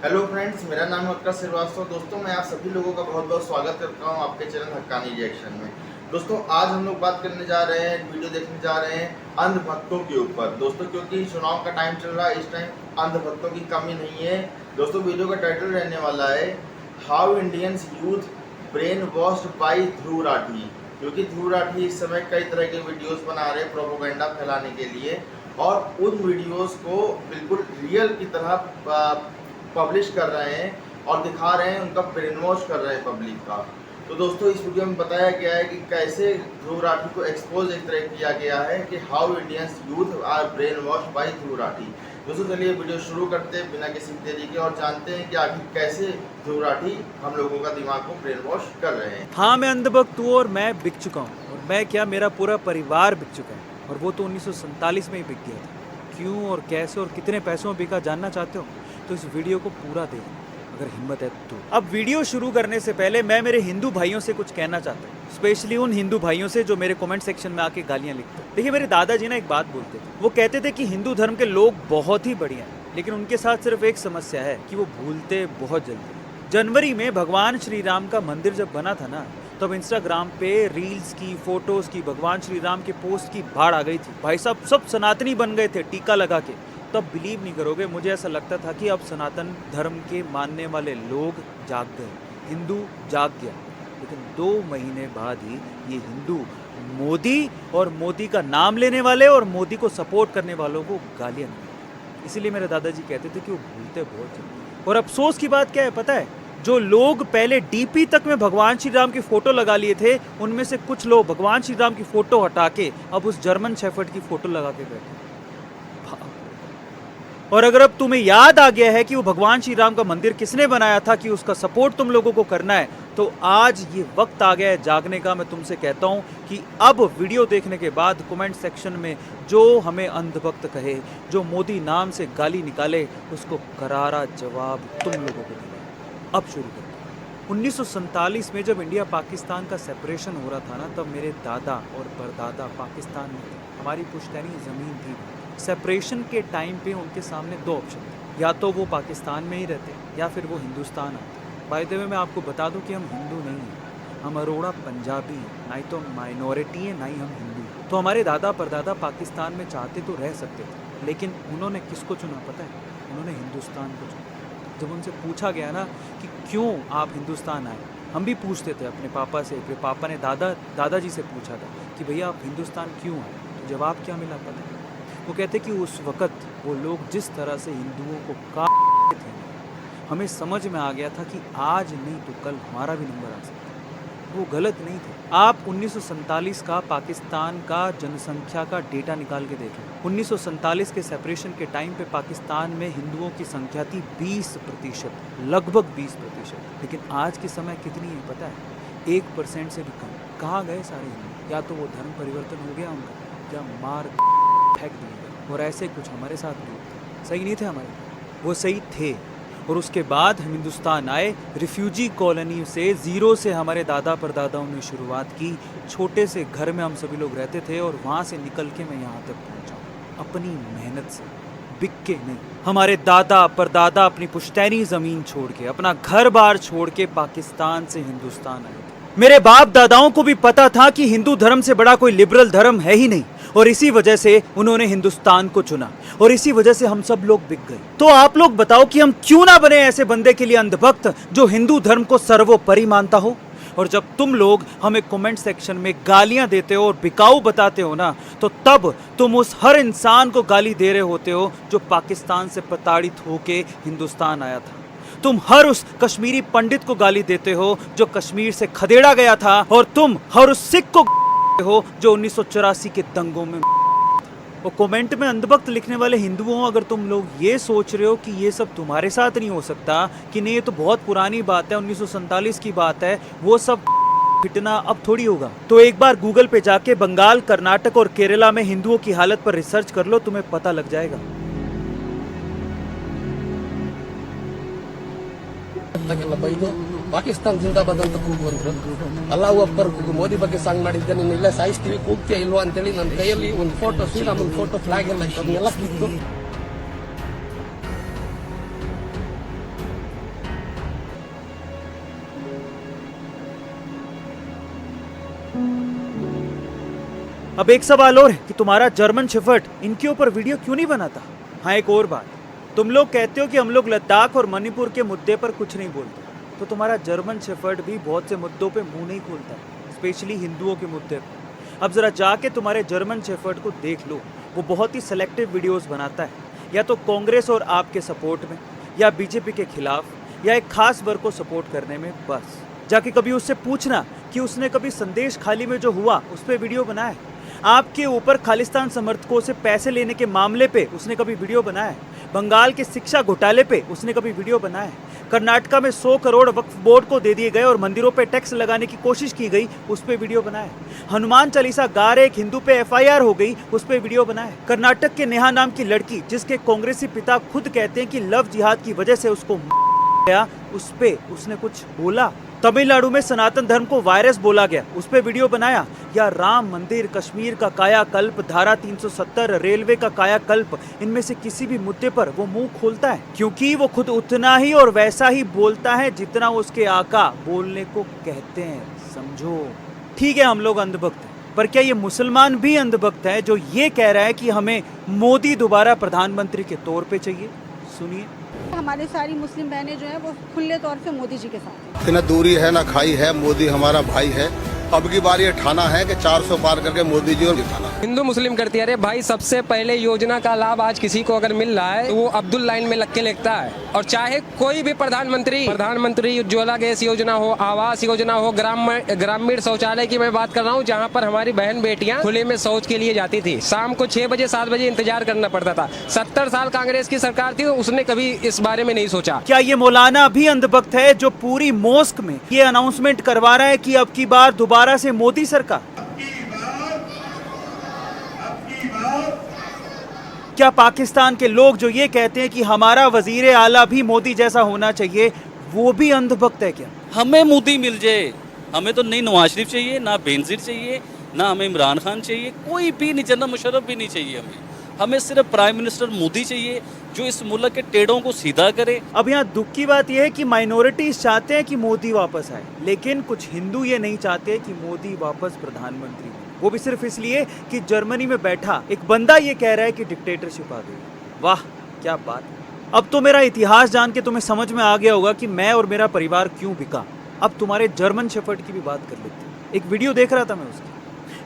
Hello friends, मेरा नाम है उत्कर्ष श्रीवास्तव। दोस्तों, मैं आप सभी लोगों का बहुत बहुत स्वागत करता हूं आपके चैनल हक्कानी रिएक्शन में। दोस्तों, आज हम लोग बात करने जा रहे हैं, वीडियो देखने जा रहे हैं अंधभक्तों के ऊपर। दोस्तों, क्योंकि चुनाव का टाइम चल रहा है, इस टाइम अंधभक्तों की कमी नहीं है। दोस्तों, वीडियो का टाइटल रहने वाला है how Indians youth brainwashed by Dhruv Rathee. क्योंकि ध्रुव राठी इस समय कई तरह के वीडियोस बना रहे हैं प्रोपेगेंडा फैलाने के लिए, और उन वीडियोस को बिल्कुल रियल की तरह पब्लिश कर रहे हैं और दिखा रहे हैं, उनका ब्रेन वॉश कर रहे हैं पब्लिक का। तो दोस्तों, इस वीडियो में बताया गया है कि कैसे ध्रुव राठी को एक्सपोज एक तरह किया गया है कि how Indians youth are brain wash by Dhruv Rathee. दोस्तों, चलिए वीडियो शुरू करते हैं बिना किसी देरी के और जानते हैं कि आखिर कैसे ध्रुव राठी हम लोगों का दिमाग को ब्रेन वॉश कर रहे हैं। हाँ, मैं अंधभक्त हूँ और मैं बिक चुका हूँ, और मैं क्या, मेरा पूरा परिवार बिक चुका है, और वो तो 1947 में ही बिक गया था। क्यों और कैसे और कितने पैसों में बिका जानना चाहते हो तो इस वीडियो को पूरा देखो अगर हिम्मत है तो। अब वीडियो शुरू करने से पहले मैं मेरे हिंदू भाइयों से कुछ कहना चाहता हूँ, स्पेशली उन हिंदू भाइयों से जो मेरे कमेंट सेक्शन में आके गालियाँ लिखते हैं। देखिए, मेरे दादाजी ना एक बात बोलते थे, वो कहते थे कि हिंदू धर्म के लोग बहुत ही बढ़िया हैं, लेकिन उनके साथ सिर्फ एक समस्या है कि वो भूलते बहुत जल्दी। जनवरी में भगवान श्री राम का मंदिर जब बना था ना, तब इंस्टाग्राम पे रील्स की, फोटोज की, भगवान श्री राम के पोस्ट की बाढ़ आ गई थी। भाई साहब, सब सनातनी बन गए थे टीका लगा के। तब बिलीव नहीं करोगे, मुझे ऐसा लगता था कि अब सनातन धर्म के मानने वाले लोग जाग गए, हिंदू जाग गया। लेकिन 2 महीने बाद ही ये हिंदू मोदी और मोदी का नाम लेने वाले और मोदी को सपोर्ट करने वालों को गालियां निकालते। इसीलिए मेरे दादाजी कहते थे कि वो भूलते बहुत जल्दी। और अफसोस की बात क्या है पता है, जो लोग पहले डीपी तक में भगवान श्री राम की फोटो लगा लिए थे, उनमें से कुछ लोग भगवान श्री राम की फोटो हटा के अब उस जर्मन शेफर्ड की फोटो लगा के बैठे। और अगर अब तुम्हें याद आ गया है कि वो भगवान श्री राम का मंदिर किसने बनाया था, कि उसका सपोर्ट तुम लोगों को करना है, तो आज ये वक्त आ गया है जागने का। मैं तुमसे कहता हूं कि अब वीडियो देखने के बाद कमेंट सेक्शन में जो हमें अंधभक्त कहे, जो मोदी नाम से गाली निकाले, उसको करारा जवाब तुम लोगों को देना। अब शुरू करते हैं। 1947 में जब इंडिया पाकिस्तान का सेपरेशन हो रहा था ना, तब मेरे दादा और परदादा पाकिस्तान में थे। हमारी पुश्तैनी ज़मीन थी। सेपरेशन के टाइम पे उनके सामने 2 ऑप्शन थे, या तो वो पाकिस्तान में ही रहते या फिर वो हिंदुस्तान आते। बाय द वे, मैं आपको बता दूं कि हम हिंदू नहीं हैं, हम अरोड़ा पंजाबी हैं, ना ही तो माइनॉरिटी है ना ही हम हिंदू हैं। तो हमारे दादा परदादा पाकिस्तान में चाहते तो रह सकते थे, लेकिन उन्होंने किसको चुना पता है? उन्होंने हिंदुस्तान को चुना। जब उनसे पूछा गया ना कि क्यों आप हिंदुस्तान आए, हम भी पूछते थे अपने पापा से, फिर पापा ने दादाजी से पूछा था कि भैया आप हिंदुस्तान क्यों आए, तो जवाब क्या मिला पता है? वो कहते कि उस वक़्त वो लोग जिस तरह से हिंदुओं को काटते थे, हमें समझ में आ गया था कि आज नहीं तो कल हमारा भी नंबर आ सकता है। वो गलत नहीं थे। आप 1947 का पाकिस्तान का जनसंख्या का डेटा निकाल के देखें। 1947 के सेपरेशन के टाइम पे पाकिस्तान में हिंदुओं की संख्या थी 20%, लगभग 20%। लेकिन आज के समय कितनी है पता है? 1% से भी कम। कहाँ गए सारे हिंदू? या तो वो धर्म परिवर्तन हो गया उनका, या मार फेंक दिए गए। और ऐसे कुछ हमारे साथ भी होते। सही नहीं थे हमारे, वो सही थे। और उसके बाद हम हिंदुस्तान आए, रिफ्यूजी कॉलोनी से, ज़ीरो से हमारे दादा परदादाओं ने शुरुआत की। छोटे से घर में हम सभी लोग रहते थे, और वहाँ से निकल के मैं यहाँ तक पहुँचा अपनी मेहनत से, बिक के नहीं। हमारे दादा परदादा अपनी पुश्तैनी ज़मीन छोड़ के, अपना घर बार छोड़ के पाकिस्तान से हिंदुस्तान आए थे। मेरे बाप दादाओं को भी पता था कि हिंदू धर्म से बड़ा कोई लिबरल धर्म है ही नहीं, और इसी वजह से उन्होंने हिंदुस्तान को चुना, और इसी वजह से हम सब लोग बिक गए। तो आप लोग बताओ कि हम क्यों ना बने ऐसे बंदे के लिए अंधभक्त जो हिंदू धर्म को सर्वोपरि मानता हो। और जब तुम लोग हमें कमेंट सेक्शन में गालियां देते हो और बिकाऊ बताते हो ना, तो तब तुम उस हर इंसान को गाली दे रहे होते हो जो पाकिस्तान से प्रताड़ित होके हिंदुस्तान आया था। तुम हर उस कश्मीरी पंडित को गाली देते हो जो कश्मीर से खदेड़ा गया था, और तुम हर उस सिख को हो जो 1984 के दंगों में। और कमेंट में अंधभक्त लिखने वाले हिंदुओं, अगर तुम लोग ये सोच रहे हो कि ये सब तुम्हारे साथ नहीं हो सकता, कि नहीं ये तो बहुत पुरानी बात है, 1947 की बात है, वो सब फिटना अब थोड़ी होगा, तो एक बार गूगल पे जाके बंगाल, कर्नाटक और केरला में हिंदुओं की हालत पर रिसर्च कर लो, तुम्हें पता लग जाएगा। ಪಾಕಿಸ್ತಾನ ಜಿಂದಾಬಾದ್ ಅಂತ ಕೂಗುವಂದ್ರು. ಅಲ್ಲಾಹು ಅಕ್ಬರ್ ಮೋದಿ ಬಗ್ಗೆ ಸಾಂಗ್ ಮಾಡಿದ್ದೆ, ನೀನು ಇಲ್ಲ ಸಾಯಿಸ್ತೀವಿ ಕೂಗ್ತೀಯ ಇಲ್ವಾ ಅಂತೇಳಿ ನನ್ನ ಕೈಯಲ್ಲಿ ಒಂದು ಫೋಟೋ, ಶ್ರೀರಾಮನ್ ಫೋಟೋ, ಫ್ಲಾಗ್ ಎಲ್ಲ ಇತ್ತು, ಅದನ್ನೆಲ್ಲ ಕಿತ್ತು अब एक सवाल और है कि तुम्हारा जर्मन शेफर्ड इनके ऊपर वीडियो क्यों नहीं बनाता। हाँ, एक और बात, तुम लोग कहते हो कि हम लोग लद्दाख और मणिपुर के मुद्दे पर कुछ नहीं बोलते, तो तुम्हारा जर्मन शेफर्ड भी बहुत से मुद्दों पे मुंह नहीं खोलता है, स्पेशली हिंदुओं के मुद्दे पर। अब जरा जाके तुम्हारे जर्मन शेफर्ड को देख लो, वो बहुत ही सेलेक्टिव वीडियोस बनाता है, या तो कांग्रेस और आपके सपोर्ट में, या बीजेपी के खिलाफ, या एक खास वर्ग को सपोर्ट करने में। बस जाके कभी उससे पूछना कि उसने कभी संदेश खाली में जो हुआ उस पर वीडियो बनाया है, आपके ऊपर खालिस्तान समर्थकों से पैसे लेने के मामले पे उसने कभी वीडियो बनाया है, बंगाल के शिक्षा घोटाले पे उसने कभी वीडियो बनाया है, कर्नाटका में 100 करोड़ वक्फ बोर्ड को दे दिए गए और मंदिरों पे टैक्स लगाने की कोशिश की गई, उस पे वीडियो बनाया है, हनुमान चालीसा गा रहे एक हिंदू पे FIR हो गई, उस पे वीडियो बनाया है, कर्नाटक के नेहा नाम की लड़की जिसके कांग्रेसी पिता खुद कहते हैं कि लव जिहाद की वजह से उसको गया, उस पे उसने कुछ बोला, तमिलनाडु में सनातन धर्म को वायरस बोला गया, उस पे वीडियो बनाया, या राम मंदिर, कश्मीर का कायाकल्प, धारा 370, रेलवे का कायाकल्प, इनमें से किसी भी मुद्दे पर वो मुंह खोलता है, क्योंकि वो खुद उतना ही और वैसा ही बोलता है जितना उसके आका बोलने को कहते हैं, समझो। ठीक है, हम लोग अंधभक्त हैं, पर क्या ये मुसलमान भी अंधभक्त है जो ये कह रहा है कि हमें मोदी दोबारा प्रधानमंत्री के तौर पे चाहिए? सुनिए। हमारी सारी मुस्लिम बहनें जो हैं वो खुले तौर पे मोदी जी के साथ हैं। न दूरी है न खाई है, मोदी हमारा भाई है। अब की बार ये ठाना है कि 400 पार करके मोदी जी और जिताना। हिंदू मुस्लिम करती है। अरे भाई, सबसे पहले योजना का लाभ आज किसी को अगर मिल रहा है तो वो अब्दुल लाइन में लग के लिखता है, और चाहे कोई भी प्रधानमंत्री उज्ज्वला गैस योजना हो, आवास योजना हो, ग्रामीण शौचालय की मैं बात कर रहा हूँ, जहाँ पर हमारी बहन बेटियाँ खुले में शौच के लिए जाती थी, शाम को 6 बजे 7 बजे इंतजार करना पड़ता था। 70 साल कांग्रेस की सरकार थी, उसने कभी इस बारे में नहीं सोचा। क्या ये मौलाना भी अंधभक्त है जो पूरी मोस्क में ये अनाउंसमेंट करवा रहा है कि अब की बार दोबारा से मोदी सरकार? क्या पाकिस्तान के लोग जो ये कहते हैं कि हमारा वजीर आला भी मोदी जैसा होना चाहिए, वो भी अंधभक्त है क्या? हमें मोदी मिल जाए, हमें तो नहीं नवाज शरीफ चाहिए, ना बेनजीर चाहिए, ना हमें इमरान खान चाहिए, कोई भी नहीं, जनरल मुशर्रफ भी नहीं चाहिए। हमें सिर्फ प्राइम मिनिस्टर मोदी चाहिए जो इस मुल्क के टेढ़ों को सीधा करे। अब यहाँ दुख की बात यह है कि माइनॉरिटीज चाहते हैं कि मोदी वापस आए, लेकिन कुछ हिंदू ये नहीं चाहते कि मोदी वापस प्रधानमंत्री हो, वो भी सिर्फ इसलिए कि जर्मनी में बैठा एक बंदा ये कह रहा है कि डिक्टेटरशिप आ गई। वाह क्या बात। अब तो मेरा इतिहास जान के तुम्हें समझ में आ गया होगा कि मैं और मेरा परिवार क्यों बिका। अब तुम्हारे जर्मन शेफर्ड की भी बात कर लेते हैं। एक वीडियो देख रहा था मैं उसकी,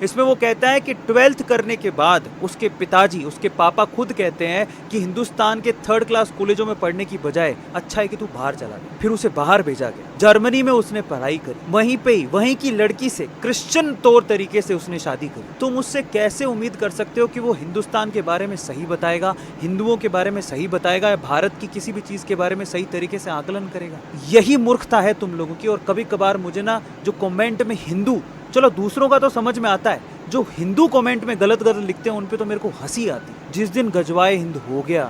इसमें वो कहता है कि 12th करने के बाद उसके पिताजी, उसके पापा खुद कहते हैं कि हिंदुस्तान के 3rd क्लास कॉलेजों में पढ़ने की बजाय अच्छा है कि तू बाहर चला गया। फिर उसे बाहर भेजा गया, जर्मनी में उसने पढ़ाई करी, वहीं पे ही वहीं की लड़की से क्रिश्चियन तौर तरीके से उसने शादी करी। तुम उससे कैसे उम्मीद कर सकते हो कि वो हिंदुस्तान के बारे में सही बताएगा, हिंदुओं के बारे में सही बताएगा, या भारत की किसी भी चीज के बारे में सही तरीके से आकलन करेगा? यही मूर्खता है तुम लोगों की। और कभी कभार मुझे ना जो कमेंट में हिंदू, चलो दूसरों का तो समझ में आता है, जो हिंदू कमेंट में गलत लिखते हैं उन पे तो मेरे को हंसी आती है। जिस दिन गजवाए हिंद हो गया,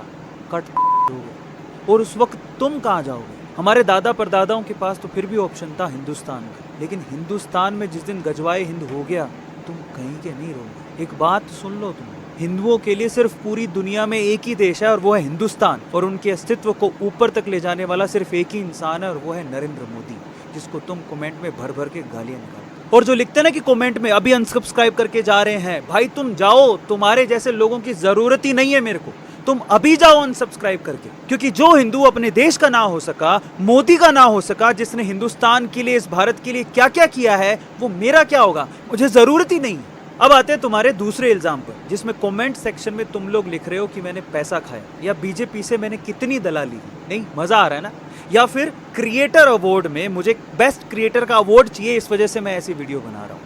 कट हो गया, और उस वक्त तुम कहाँ जाओगे? हमारे दादा परदादाओं के पास तो फिर भी ऑप्शन था हिंदुस्तान का, लेकिन हिंदुस्तान में जिस दिन गजवाए हिंद हो गया, तुम कहीं के नहीं रहोगे। एक बात सुन लो, तुम हिंदुओं के लिए सिर्फ पूरी दुनिया में एक ही देश है और वो है हिंदुस्तान, और उनके अस्तित्व को ऊपर तक ले जाने वाला सिर्फ एक ही इंसान है और वो है नरेंद्र मोदी, जिसको तुम कमेंट में भर भर के गालियां निकालते। और जो लिखते हैं ना कि कमेंट में अभी अनसब्सक्राइब करके जा रहे हैं, भाई तुम जाओ, तुम्हारे जैसे लोगों की जरूरत ही नहीं है मेरे को, तुम अभी जाओ अनसब्सक्राइब करके। क्योंकि जो हिंदू अपने देश का ना हो सका, मोदी का ना हो सका, जिसने हिंदुस्तान के लिए, इस भारत के लिए क्या क्या किया है, वो मेरा क्या होगा? मुझे जरूरत ही नहीं। अब आते हैं तुम्हारे दूसरे इल्जाम पर, जिसमें कमेंट सेक्शन में तुम लोग लिख रहे हो कि मैंने पैसा खाया, या बीजेपी से मैंने कितनी दलाली की। नहीं, मजा आ रहा है ना? या फिर क्रिएटर अवार्ड में मुझे बेस्ट क्रिएटर का अवार्ड चाहिए, इस वजह से मैं ऐसी वीडियो बना रहा हूँ।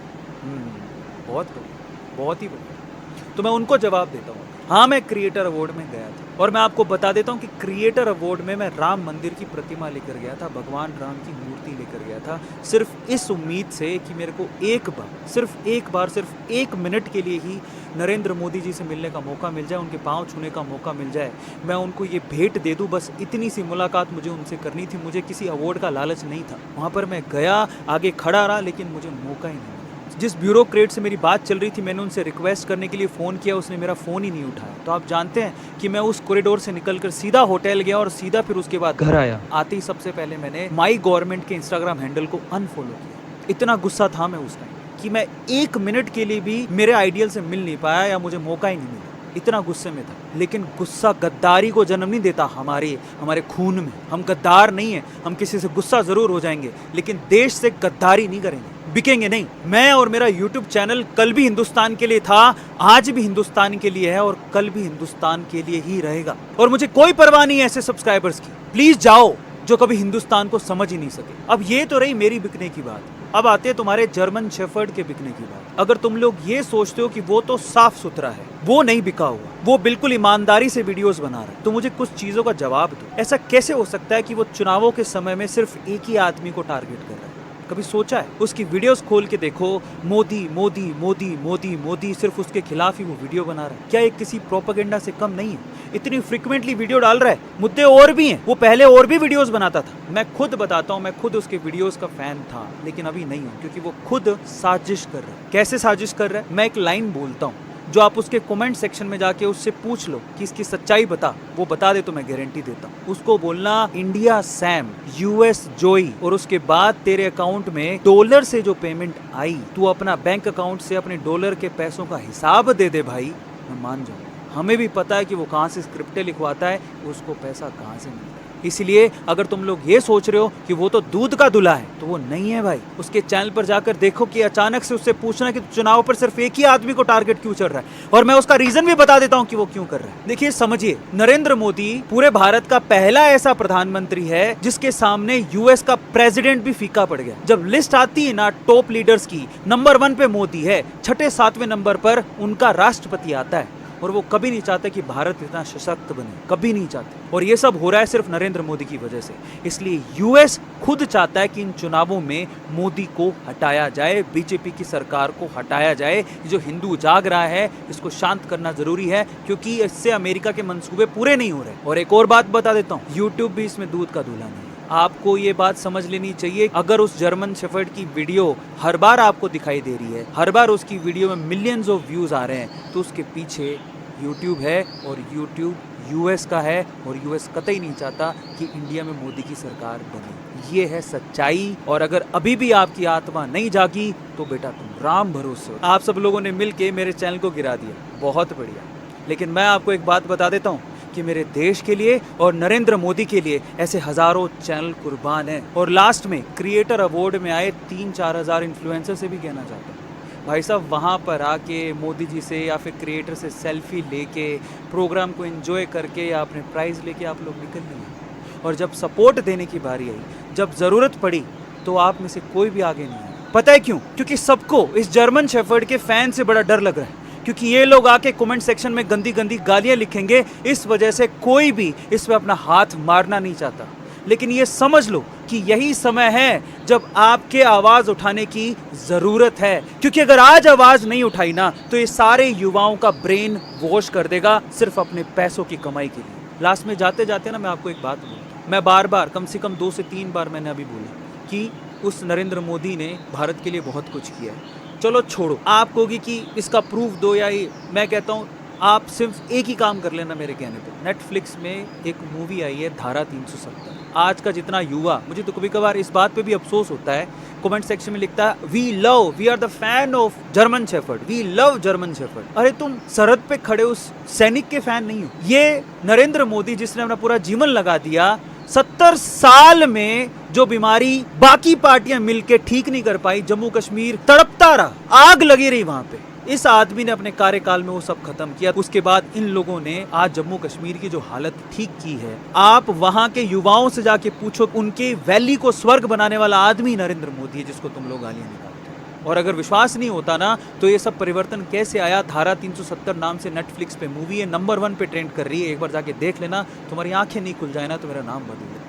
बहुत बढ़िया, बहुत ही बढ़िया। तो मैं उनको जवाब देता हूँ, हाँ मैं क्रिएटर अवार्ड में गया था, और मैं आपको बता देता हूँ कि क्रिएटर अवार्ड में मैं राम मंदिर की प्रतिमा लेकर गया था, भगवान राम की मूर्ति लेकर गया था, सिर्फ इस उम्मीद से कि मेरे को एक बार सिर्फ 1 मिनट के लिए ही नरेंद्र मोदी जी से मिलने का मौका मिल जाए, उनके पांव छूने का मौका मिल जाए, मैं उनको ये भेंट दे दूं। बस इतनी सी मुलाकात मुझे उनसे करनी थी, मुझे किसी अवार्ड का लालच नहीं था। वहाँ पर मैं गया, आगे खड़ा रहा, लेकिन मुझे मौका ही नहीं मिला। जिस ब्यूरोक्रेट से मेरी बात चल रही थी, मैंने उनसे रिक्वेस्ट करने के लिए फ़ोन किया, उसने मेरा फ़ोन ही नहीं उठाया। तो आप जानते हैं कि मैं उस कॉरिडोर से निकलकर सीधा होटल गया और सीधा फिर उसके बाद घर आया। आते ही सबसे पहले मैंने माई गवर्नमेंट के इंस्टाग्राम हैंडल को अनफॉलो किया। इतना गुस्सा था मैं उस टाइम कि मैं 1 मिनट के लिए भी मेरे आइडियल से मिल नहीं पाया या मुझे मौका ही नहीं मिला। इतना गुस्से में था। लेकिन गुस्सा गद्दारी को जन्म नहीं देता हमारे खून में। हम गद्दार नहीं है। हम किसी से गुस्सा जरूर हो जाएंगे लेकिन देश से गद्दारी नहीं करेंगे, बिकेंगे नहीं। मैं और मेरा YouTube चैनल कल भी हिंदुस्तान के लिए था, आज भी हिंदुस्तान के लिए है और कल भी हिंदुस्तान के लिए ही रहेगा। और मुझे कोई परवाह नहीं है ऐसे सब्सक्राइबर्स की। प्लीज जाओ जो कभी हिंदुस्तान को समझ ही नहीं सके। अब ये तो रही मेरी बिकने की बात। अब आते हैं तुम्हारे जर्मन शेफर्ड के बिकने की बात। अगर तुम लोग ये सोचते हो कि वो तो साफ सुथरा है, वो नहीं बिका हुआ, वो बिल्कुल ईमानदारी से वीडियोस बना रहा है, तो मुझे कुछ चीजों का जवाब दो। ऐसा कैसे हो सकता है कि वो चुनावों के समय में सिर्फ एक ही आदमी को टारगेट कर रहा है? कभी सोचा है? उसकी वीडियोस खोल के देखो, मोदी मोदी मोदी मोदी मोदी, सिर्फ उसके खिलाफ ही वो वीडियो बना रहा है। क्या ये किसी प्रोपेगेंडा से कम नहीं है? इतनी फ्रिक्वेंटली वीडियो डाल रहा है। मुद्दे और भी हैं। वो पहले और भी वीडियोस बनाता था। मैं खुद बताता हूँ, मैं खुद उसके वीडियोस का फैन था लेकिन अभी नहीं हूँ, क्योंकि वो खुद साजिश कर रहा है। कैसे साजिश कर रहा है? मैं एक लाइन बोलता हूँ जो आप उसके कमेंट सेक्शन में जाके उससे पूछ लो कि इसकी सच्चाई बता, वो बता दे तो मैं गारंटी देता हूँ। उसको बोलना इंडिया सैम, यूएस जोई, और उसके बाद तेरे अकाउंट में डॉलर से जो पेमेंट आई, तू अपना बैंक अकाउंट से अपने डॉलर के पैसों का हिसाब दे दे भाई, मैं मान जाऊंगा। हमें भी पता है कि वो कहाँ से स्क्रिप्टें लिखवाता है, उसको पैसा कहाँ से मिलता है। इसलिए अगर तुम लोग ये सोच रहे हो कि वो तो दूध का दूल्हा है, तो वो नहीं है भाई। उसके चैनल पर जाकर देखो कि अचानक से उससे पूछना कि चुनाव पर सिर्फ एक ही आदमी को टारगेट क्यों चल रहा है, और मैं उसका रीजन भी बता देता हूं कि वो क्यों कर रहा है। देखिए, समझिए, नरेंद्र मोदी पूरे भारत का पहला ऐसा प्रधानमंत्री है जिसके सामने यूएस का प्रेसिडेंट भी फीका पड़ गया। जब लिस्ट आती है ना टॉप लीडर्स की, नंबर 1 पे मोदी है, 6-7वें नंबर पर उनका राष्ट्रपति आता है। और वो कभी नहीं चाहते कि भारत इतना सशक्त बने, कभी नहीं चाहते। और ये सब हो रहा है सिर्फ नरेंद्र मोदी की वजह से। इसलिए यूएस खुद चाहता है कि इन चुनावों में मोदी को हटाया जाए, बीजेपी की सरकार को हटाया जाए। जो हिंदू जाग रहा है, इसको शांत करना जरूरी है, क्योंकि इससे अमेरिका के मंसूबे पूरे नहीं हो रहे। और एक और बात बता देता हूँ, यूट्यूब भी इसमें दूध का दूल्हा नहीं है। आपको ये बात समझ लेनी चाहिए। अगर उस जर्मन शेफर्ड की वीडियो हर बार आपको दिखाई दे रही है, हर बार उसकी वीडियो में मिलियंस ऑफ व्यूज आ रहे हैं, तो उसके पीछे यूट्यूब है, और यूट्यूब यूएस का है, और यूएस कतई नहीं चाहता कि इंडिया में मोदी की सरकार बने। ये है सच्चाई। और अगर अभी भी आपकी आत्मा नहीं जागी तो बेटा तुम राम भरोसे हो। आप सब लोगों ने मिलके मेरे चैनल को गिरा दिया, बहुत बढ़िया। लेकिन मैं आपको एक बात बता देता हूँ कि मेरे देश के लिए और नरेंद्र मोदी के लिए ऐसे हजारों चैनल कुर्बान हैं। और लास्ट में क्रिएटर अवार्ड में आए 3-4 हज़ार इन्फ्लुएंसर से भी कहना चाहता हूँ, भाई साहब, वहाँ पर आके मोदी जी से या फिर क्रिएटर से सेल्फी लेके, प्रोग्राम को एंजॉय करके या अपने प्राइज़ लेके आप लोग निकल लिए। और जब सपोर्ट देने की बारी आई, जब ज़रूरत पड़ी, तो आप में से कोई भी आगे नहीं आया। पता है क्यों? क्योंकि सबको इस जर्मन शेफर्ड के फैन से बड़ा डर लग रहा है, क्योंकि ये लोग आके कमेंट सेक्शन में गंदी गंदी गालियाँ लिखेंगे। इस वजह से कोई भी इस पर अपना हाथ मारना नहीं चाहता। लेकिन ये समझ लो कि यही समय है जब आपके आवाज उठाने की जरूरत है, क्योंकि अगर आज आवाज नहीं उठाई ना, तो ये सारे युवाओं का ब्रेन वॉश कर देगा सिर्फ अपने पैसों की कमाई के लिए। लास्ट में जाते जाते ना मैं आपको एक बात बोलूँ, मैं बार बार, कम से कम 2 से 3 बार मैंने अभी बोला कि उस नरेंद्र मोदी ने भारत के लिए बहुत कुछ किया है। चलो छोड़ो, आप कहोगे कि इसका प्रूफ दो, या ये, मैं कहता हूँ आप सिर्फ एक ही काम कर लेना मेरे कहने पे। नेटफ्लिक्स में एक मूवी आई है धारा 370। आज का जितना युवा, मुझे तो कभी कभार इस बात पे भी अफसोस होता है, कमेंट सेक्शन में लिखता है we are the fan of German shepherd, we love German shepherd. अरे तुम सरहद पे खड़े उस सैनिक के फैन नहीं हो। ये नरेंद्र मोदी जिसने अपना पूरा जीवन लगा दिया, 70 साल में जो बीमारी बाकी पार्टियां मिलके ठीक नहीं कर पाई, जम्मू कश्मीर तड़पता रहा, आग लगी रही वहां पे, इस आदमी ने अपने कार्यकाल में वो सब खत्म किया। उसके बाद इन लोगों ने आज जम्मू कश्मीर की जो हालत ठीक की है, आप वहां के युवाओं से जाके पूछो, उनके वैली को स्वर्ग बनाने वाला आदमी नरेंद्र मोदी है, जिसको तुम लोग गालियां निकालते हो। और अगर विश्वास नहीं होता ना, तो ये सब परिवर्तन कैसे आया? धारा 370 नाम से नेटफ्लिक्स पे मूवी है, नंबर 1 पे ट्रेंड कर रही है। एक बार जाके देख लेना, तुम्हारी आंखें नहीं खुल जाए ना तो मेरा नाम बदल दे।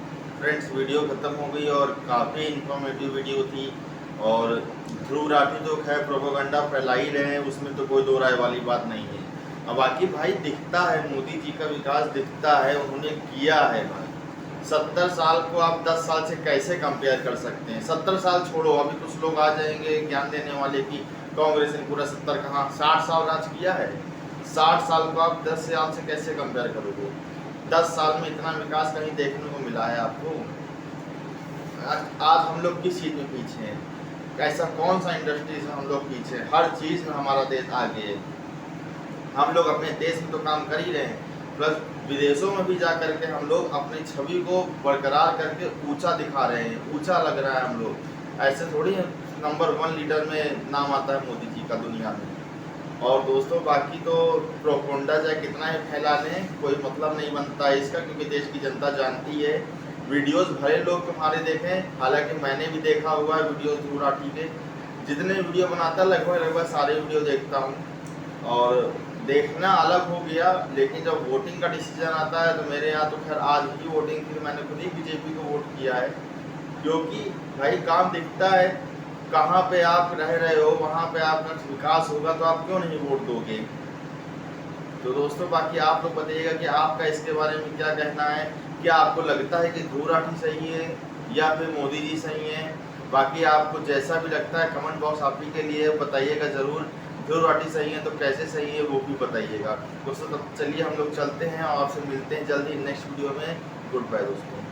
फ्रेंड्स, वीडियो खत्म हो गई और काफ़ी इंफॉर्मेटिव वीडियो थी। और ध्रुव राठी तो खैर प्रोपेगेंडा फैला ही रहे हैं, उसमें तो कोई दो राय वाली बात नहीं है। अब बाकी भाई दिखता है, मोदी जी का विकास दिखता है, उन्होंने किया है भाई। 70 साल को आप 10 साल से कैसे कंपेयर कर सकते हैं? 70 साल छोड़ो, अभी कुछ लोग आ जाएंगे ज्ञान देने वाले कि कांग्रेस ने पूरा 70 कहाँ, 60 साल राज किया है। 60 साल को आप 10 साल से कैसे कंपेयर करोगे? 10 साल में इतना विकास कहीं देखने को मिला है आपको? आज हम लोग किस चीज़ में पीछे हैं? ऐसा कौन सा इंडस्ट्री से हम लोग पीछे हैं? हर चीज़ में हमारा देश आगे है। हम लोग अपने देश में तो काम कर ही रहे हैं, प्लस विदेशों में भी जा करके हम लोग अपनी छवि को बरकरार करके ऊंचा दिखा रहे हैं, ऊंचा लग रहा है हम लोग। ऐसे थोड़ी नंबर 1 लीडर में नाम आता है मोदी जी का दुनिया में। और दोस्तों बाकी तो प्रोपोगंडा चाहे कितना ही फैला लें, कोई मतलब नहीं बनता है इसका, क्योंकि देश की जनता जानती है। वीडियोस भले लोग तुम्हारे देखें, हालांकि मैंने भी देखा हुआ है वीडियोस ध्रुव राठी के, जितने वीडियो बनाता है लगभग सारे वीडियो देखता हूँ। और देखना अलग हो गया, लेकिन जब वोटिंग का डिसीजन आता है तो मेरे यहाँ तो खैर आज ही वोटिंग थी, मैंने खुद ही बीजेपी को वोट किया है, क्योंकि भाई काम दिखता है, कहाँ पे आप रह रहे हो वहाँ पे आपका विकास होगा, तो आप क्यों नहीं वोट दोगे। तो दोस्तों बाकी आप लोग बताइएगा कि आपका इसके बारे में क्या कहना है। क्या आपको लगता है कि ध्रुव राठी सही है या फिर मोदी जी सही हैं? बाकी आपको जैसा भी लगता है कमेंट बॉक्स आप ही के लिए बताइएगा ज़रूर। ध्रुव राठी सही है तो कैसे सही है वो भी बताइएगा दोस्तों। तब चलिए हम लोग चलते हैं और फिर मिलते हैं जल्दी नेक्स्ट वीडियो में। गुड बाय दोस्तों।